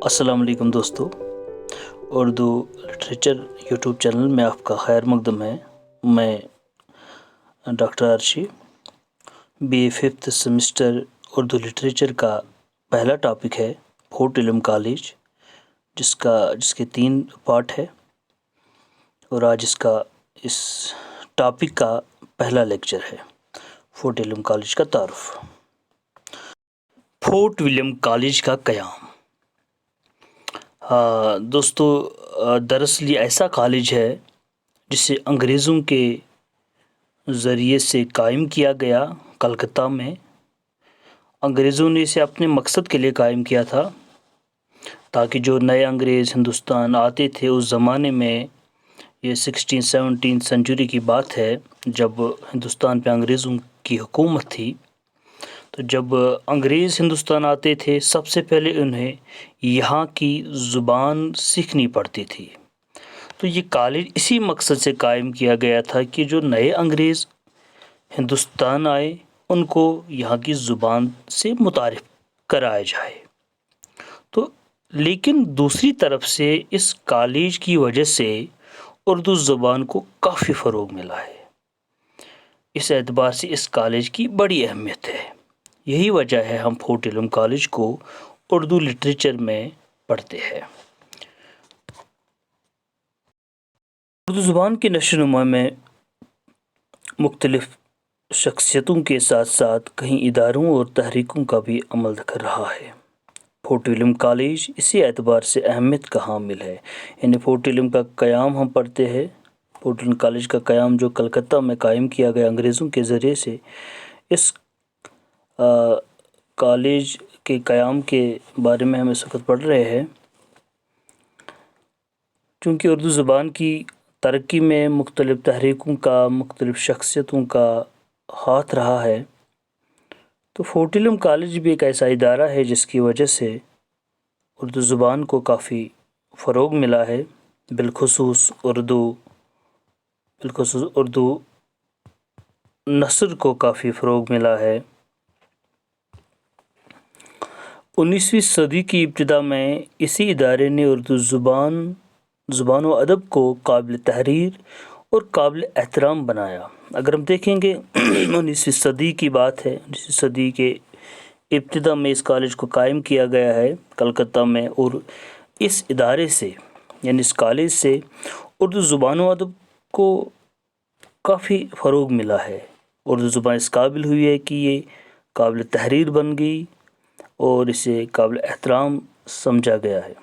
السلام علیکم دوستو، اردو لٹریچر یوٹیوب چینل میں آپ کا خیر مقدم ہے۔ میں doctor Arshi, B A 5th semester Urdu literature کا پہلا ٹاپک ہے فورٹ ولیم کالج، جس کے 3 پارٹ ہے، اور آج اس ٹاپک کا پہلا لیکچر ہے فورٹ ولیم کالج کا تعارف۔ فورٹ ولیم کالج کا قیام۔ دوستو، دراصل یہ ایسا کالج ہے جسے انگریزوں کے ذریعے سے قائم کیا گیا کلکتہ میں۔ انگریزوں نے اسے اپنے مقصد کے لیے قائم کیا تھا تاکہ جو نئے انگریز ہندوستان آتے تھے، اس زمانے میں یہ 16-17 سنچری کی بات ہے جب ہندوستان پہ انگریزوں کی حکومت تھی، تو جب انگریز ہندوستان آتے تھے سب سے پہلے انہیں یہاں کی زبان سیکھنی پڑتی تھی۔ تو یہ کالج اسی مقصد سے قائم کیا گیا تھا کہ جو نئے انگریز ہندوستان آئے ان کو یہاں کی زبان سے متعارف کرایا جائے۔ تو لیکن دوسری طرف سے اس کالج کی وجہ سے اردو زبان کو کافی فروغ ملا ہے۔ اس اعتبار سے اس کالج کی بڑی اہمیت ہے۔ یہی وجہ ہے ہم فورٹ ولیم کالج کو اردو لٹریچر میں پڑھتے ہیں۔ اردو زبان کی نشو و نما میں مختلف شخصیتوں کے ساتھ ساتھ کئی اداروں اور تحریکوں کا بھی عمل کر رہا ہے۔ فورٹ ولیم کالج اسی اعتبار سے اہمیت کا حامل ہے، یعنی فورٹ ولیم کا قیام ہم پڑھتے ہیں۔ فورٹ ولیم کالج کا قیام جو کلکتہ میں قائم کیا گیا انگریزوں کے ذریعے سے، اس کالج کے قیام کے بارے میں ہم اس وقت پڑھ رہے ہیں۔ چونکہ اردو زبان کی ترقی میں مختلف تحریکوں کا، مختلف شخصیتوں کا ہاتھ رہا ہے، تو فورٹ ولیم کالج بھی ایک ایسا ادارہ ہے جس کی وجہ سے اردو زبان کو کافی فروغ ملا ہے، بالخصوص اردو نثر کو کافی فروغ ملا ہے۔ 19ویں صدی کی ابتدا میں اسی ادارے نے اردو زبان و ادب کو قابل تحریر اور قابل احترام بنایا۔ اگر ہم دیکھیں گے 19ویں صدی کی بات ہے، 19ویں صدی کے ابتدا میں اس کالج کو قائم کیا گیا ہے کلکتہ میں، اور اس ادارے سے یعنی اس کالج سے اردو زبان و ادب کو کافی فروغ ملا ہے۔ اردو زبان اس قابل ہوئی ہے کہ یہ قابل تحریر بن گئی اور اسے قابل احترام سمجھا گیا ہے۔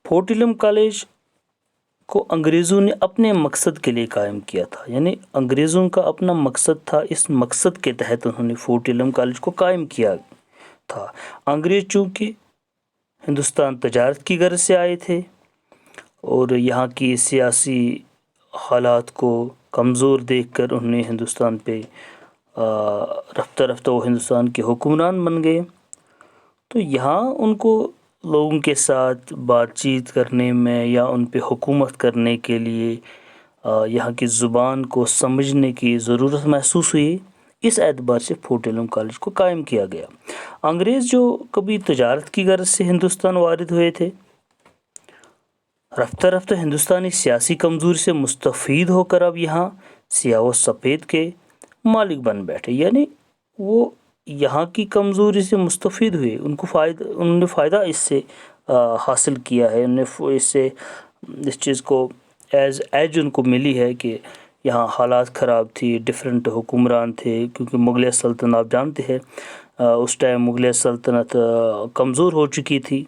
فورٹ ولیم کالج کو انگریزوں نے اپنے مقصد کے لیے قائم کیا تھا، یعنی انگریزوں کا اپنا مقصد تھا، اس مقصد کے تحت انہوں نے فورٹ ولیم کالج کو قائم کیا تھا۔ انگریز چونکہ ہندوستان تجارت کی غرض سے آئے تھے اور یہاں کی سیاسی حالات کو کمزور دیکھ کر انہوں نے ہندوستان پہ رفتہ رفتہ وہ ہندوستان کے حکمران بن گئے، تو یہاں ان کو لوگوں کے ساتھ بات چیت کرنے میں یا ان پہ حکومت کرنے کے لیے یہاں کی زبان کو سمجھنے کی ضرورت محسوس ہوئی۔ اس اعتبار سے فورٹ ولیم کالج کو قائم کیا گیا۔ انگریز جو کبھی تجارت کی غرض سے ہندوستان وارد ہوئے تھے، رفتہ رفتہ ہندوستانی سیاسی کمزوری سے مستفید ہو کر اب یہاں سیاہ و سفید کے مالک بن بیٹھے، یعنی وہ یہاں کی کمزوری سے مستفید ہوئے، انہوں نے فائدہ اس سے حاصل کیا ہے، انہوں نے اس چیز کو ایج ان کو ملی ہے کہ یہاں حالات خراب تھی، ڈیفرنٹ حکمران تھے، کیونکہ مغلیہ سلطنت آپ جانتے ہیں اس ٹائم مغلیہ سلطنت کمزور ہو چکی تھی،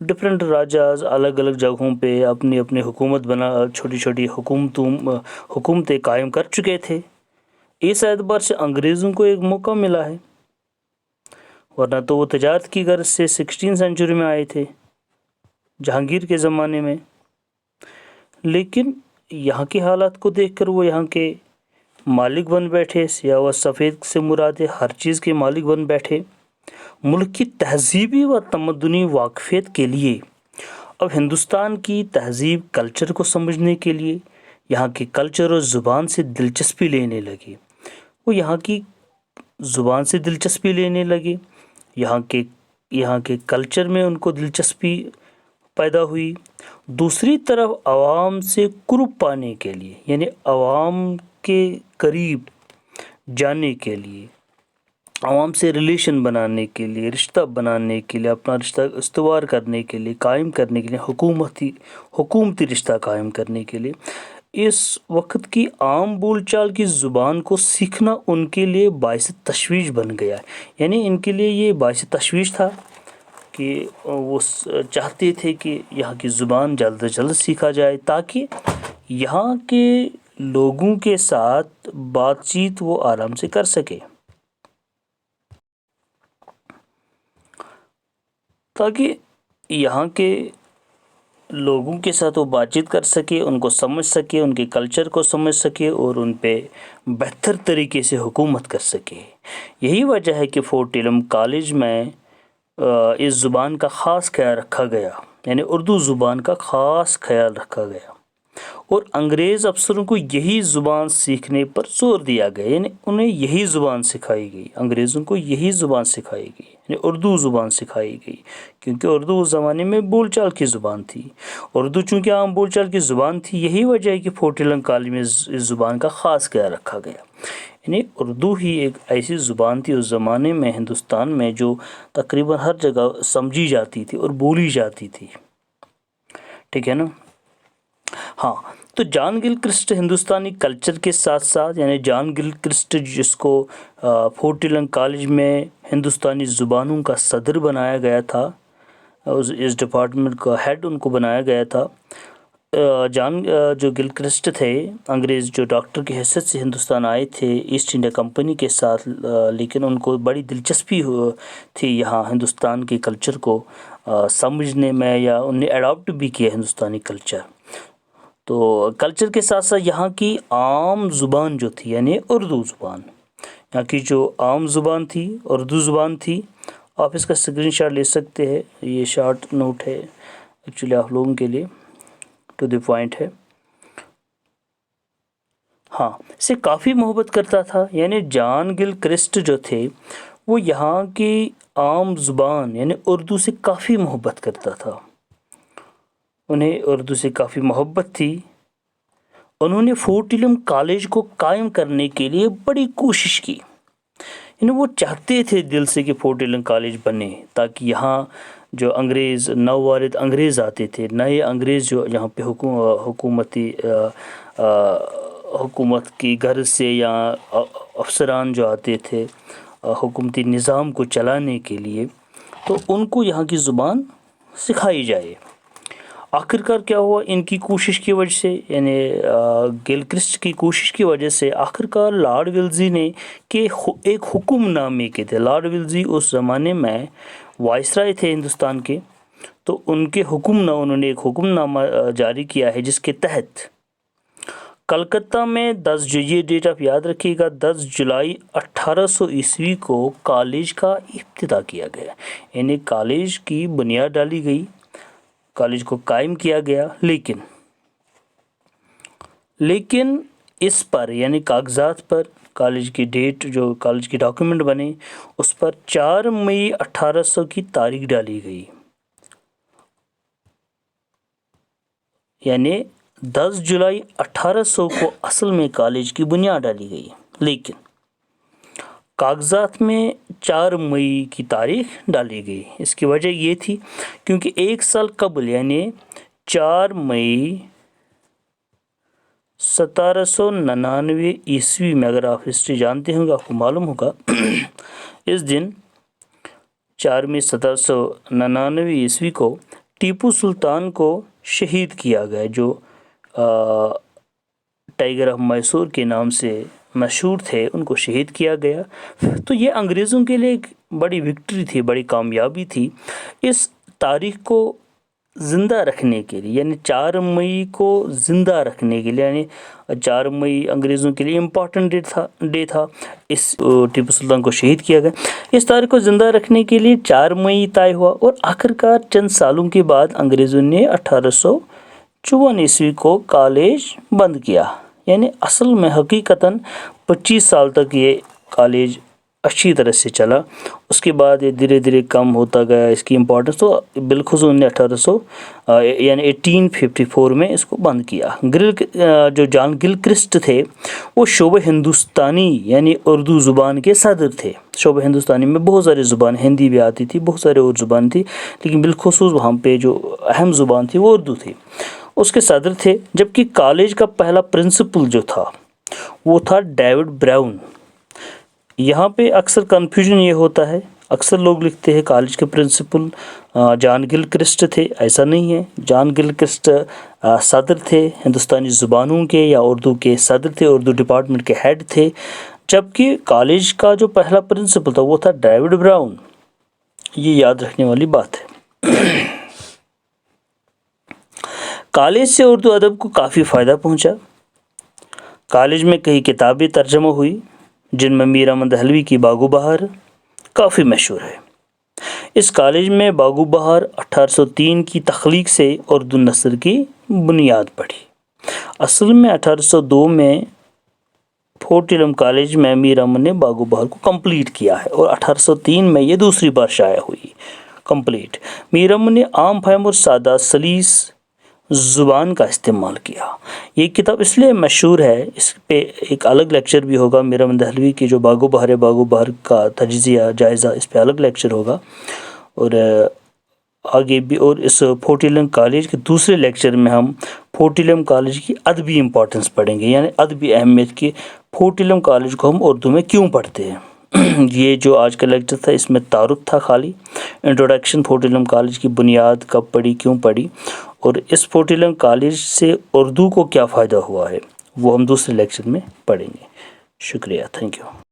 ڈیفرنٹ راجاز الگ الگ جگہوں پہ اپنی اپنی حکومت چھوٹی چھوٹی حکومتیں قائم کر چکے تھے۔ اس اعتبار سے انگریزوں کو ایک موقع ملا ہے، ورنہ تو وہ تجارت کی غرض سے 16 سنچری میں آئے تھے جہانگیر کے زمانے میں، لیکن یہاں کی حالات کو دیکھ کر وہ یہاں کے مالک بن بیٹھے، سیاہ و سفید سے مراد ہے ہر چیز کے مالک بن بیٹھے۔ ملک کی تہذیبی و تمدنی واقفیت کے لیے اب ہندوستان کی تہذیب کلچر کو سمجھنے کے لیے یہاں کے کلچر اور زبان سے دلچسپی لینے لگے، وہ یہاں کی زبان سے دلچسپی لینے لگے، یہاں کے یہاں کے کلچر میں ان کو دلچسپی پیدا ہوئی، دوسری طرف عوام سے قرب پانے کے لیے، یعنی عوام کے قریب جانے کے لیے، عوام سے ریلیشن بنانے کے لیے، رشتہ بنانے کے لیے، اپنا رشتہ استوار کرنے کے لیے، قائم کرنے کے لیے، حکومتی رشتہ قائم کرنے کے لیے اس وقت کی عام بول چال کی زبان کو سیکھنا ان کے لیے باعث تشویش بن گیا ہے۔ یعنی ان کے لیے یہ باعث تشویش تھا کہ وہ چاہتے تھے کہ یہاں کی زبان جلد از جلد سیکھا جائے تاکہ یہاں کے لوگوں کے ساتھ بات چیت وہ آرام سے کر سکے، تاکہ یہاں کے لوگوں کے ساتھ وہ بات چیت کر سکے، ان کو سمجھ سکے، ان کے کلچر کو سمجھ سکے اور ان پہ بہتر طریقے سے حکومت کر سکے۔ یہی وجہ ہے کہ فورٹ ولیم کالج میں اس زبان کا خاص خیال رکھا گیا، یعنی اردو زبان کا خاص خیال رکھا گیا، اور انگریز افسروں کو یہی زبان سیکھنے پر زور دیا گیا، یعنی انہیں یہی زبان سکھائی گئی، انگریزوں کو یہی زبان سکھائی گئی، یعنی اردو زبان سکھائی گئی، کیونکہ اردو اس زمانے میں بول چال کی زبان تھی۔ اردو چونکہ عام بول چال کی زبان تھی، یہی وجہ ہے کہ فورٹ ولیم کالج میں اس زبان کا خاص خیال رکھا گیا۔ یعنی اردو ہی ایک ایسی زبان تھی اس زمانے میں ہندوستان میں جو تقریباً ہر جگہ سمجھی جاتی تھی اور بولی جاتی تھی، ٹھیک ہے نا۔ ہاں، تو جان گلکرسٹ ہندوستانی کلچر کے ساتھ ساتھ، یعنی جان گلکرسٹ جس کو فورٹ ولیم کالج میں ہندوستانی زبانوں کا صدر بنایا گیا تھا، اس ڈپارٹمنٹ کا ہیڈ ان کو بنایا گیا تھا، جو گلکرسٹ تھے انگریز جو ڈاکٹر کی حیثیت سے ہندوستان آئے تھے ایسٹ انڈیا کمپنی کے ساتھ، لیکن ان کو بڑی دلچسپی تھی یہاں ہندوستان کے کلچر کو سمجھنے میں، یا انہوں نے اڈاپٹ بھی کیا ہندوستانی کلچر۔ تو کلچر کے ساتھ ساتھ یہاں کی عام زبان جو تھی، یعنی اردو زبان، یہاں کی جو عام زبان تھی اردو زبان تھی۔ آپ اس کا اسکرین شاٹ لے سکتے ہیں، یہ شارٹ نوٹ ہے ایکچولی آپ لوگوں کے لیے، ٹو دی پوائنٹ ہے۔ ہاں، سے کافی محبت کرتا تھا، یعنی جان گلکرسٹ جو تھے وہ یہاں کی عام زبان یعنی اردو سے کافی محبت کرتا تھا، انہیں اردو سے کافی محبت تھی۔ انہوں نے فورٹ ولیم کالج کو قائم کرنے کے لیے بڑی کوشش کی، یعنی وہ چاہتے تھے دل سے کہ فورٹ ولیم کالج بنے تاکہ یہاں جو انگریز نووارد انگریز آتے تھے، نئے انگریز جو یہاں پہ حکومت کی غرض سے یا افسران جو آتے تھے حکومتی نظام کو چلانے کے لیے، تو ان کو یہاں کی زبان سکھائی جائے۔ آخرکار کیا ہوا، ان کی کوشش کی وجہ سے، یعنی گلکرسٹ کی کوشش کی وجہ سے آخرکار لارڈ ولزی نے کہ ایک حکم نامے کے تھے، لارڈ ولزی اس زمانے میں وائسرائے تھے ہندوستان کے، تو انہوں نے ایک حکم نامہ جاری کیا ہے جس کے تحت کلکتہ میں یہ ڈیٹ آپ یاد رکھیے گا، 10 جولائی 1800 عیسوی کو کالج کا افتتاح کیا گیا، یعنی کالج کی بنیاد ڈالی گئی، کالج کو قائم کیا گیا، لیکن اس پر یعنی کاغذات پر کالج کی ڈیٹ جو کالج کی ڈاکیومنٹ بنے اس پر 4 مئی 1800 کی تاریخ ڈالی گئی، یعنی 10 جولائی 1800 کو اصل میں کالج کی بنیاد ڈالی گئی، لیکن کاغذات میں 4 مئی کی تاریخ ڈالی گئی۔ اس کی وجہ یہ تھی کیونکہ ایک سال قبل یعنی 4 مئی 1799 عیسوی میں، اگر آپ ہسٹری جانتے ہوں گے آپ کو معلوم ہوگا، اس دن 4 مئی 1799 عیسوی کو ٹیپو سلطان کو شہید کیا گیا، جو ٹائیگر آف میسور کے نام سے مشہور تھے، ان کو شہید کیا گیا۔ تو یہ انگریزوں کے لیے ایک بڑی وکٹری تھی، بڑی کامیابی تھی۔ اس تاریخ کو زندہ رکھنے کے لیے، یعنی 4 مئی کو زندہ رکھنے کے لیے، یعنی 4 مئی انگریزوں کے لیے امپورٹنٹ ڈے تھا، اس ٹیپو سلطان کو شہید کیا گیا۔ اس تاریخ کو زندہ رکھنے کے لیے 4 مئی طے ہوا، اور آخرکار چند سالوں کے بعد انگریزوں نے 1854 عیسوی کو کالج بند کیا، یعنی اصل میں حقیقتاً 25 سال تک یہ کالج اچھی طرح سے چلا. اس کے بعد یہ دھیرے دھیرے کم ہوتا گیا اس کی امپورٹنس. تو بالخصوص نے 1854 میں اس کو بند کیا. جو جان گلکرسٹ تھے وہ شعبہ ہندوستانی یعنی اردو زبان کے صدر تھے. شعبہ ہندوستانی میں بہت ساری زبان، ہندی بھی آتی تھی، بہت سارے اور زبان تھی، لیکن بالخصوص وہاں پہ جو اہم زبان تھی وہ اردو تھی. اس کے صدر تھے. جبکہ کالج کا پہلا پرنسپل جو تھا وہ تھا ڈیوڈ براؤن. یہاں پہ اکثر کنفیوژن یہ ہوتا ہے، اکثر لوگ لکھتے ہیں کالج کے پرنسپل جان گلکرسٹ تھے. ایسا نہیں ہے. جان گلکرسٹ صدر تھے ہندوستانی زبانوں کے یا اردو کے صدر تھے، اردو ڈپارٹمنٹ کے ہیڈ تھے. جبکہ کالج کا جو پہلا پرنسپل تھا وہ تھا ڈیوڈ براؤن. یہ یاد رکھنے والی بات ہے. کالج سے اردو ادب کو کافی فائدہ پہنچا. کالج میں کئی کتابیں ترجمہ ہوئی جن میں میر احمد دہلوی کی باغ و بہار کافی مشہور ہے. اس کالج میں باغ و بہار 1803 کی تخلیق سے اردو نثر کی بنیاد پڑی. اصل میں 1802 میں فورٹ علم کالج میں میر احمد نے باغ و بہار کو کمپلیٹ کیا ہے اور 1803 میں یہ دوسری بار شائع ہوئی کمپلیٹ. میر احمد نے عام فہم اور سادہ سلیس زبان کا استعمال کیا. یہ کتاب اس لیے مشہور ہے، اس پہ ایک الگ لیکچر بھی ہوگا. میر احمد دہلوی کی جو باغ و بہار ہے، باغ و بہار کا تجزیہ جائزہ، اس پہ الگ لیکچر ہوگا. اور آگے بھی، اور اس فورٹ علم کالج کے دوسرے لیکچر میں ہم فورٹ علم کالج کی ادبی امپورٹنس پڑھیں گے، یعنی ادبی اہمیت کی. فورٹ علم کالج کو ہم اردو میں کیوں پڑھتے ہیں. یہ جو آج کا لیکچر تھا اس میں تعارف تھا، خالی انٹروڈکشن. فورٹ علم کالج کی بنیاد کب پڑی، کیوں پڑی، اور اس فورٹ علم کالج سے اردو کو کیا فائدہ ہوا ہے، وہ ہم دوسرے لیکچر میں پڑھیں گے. شکریہ. Thank you.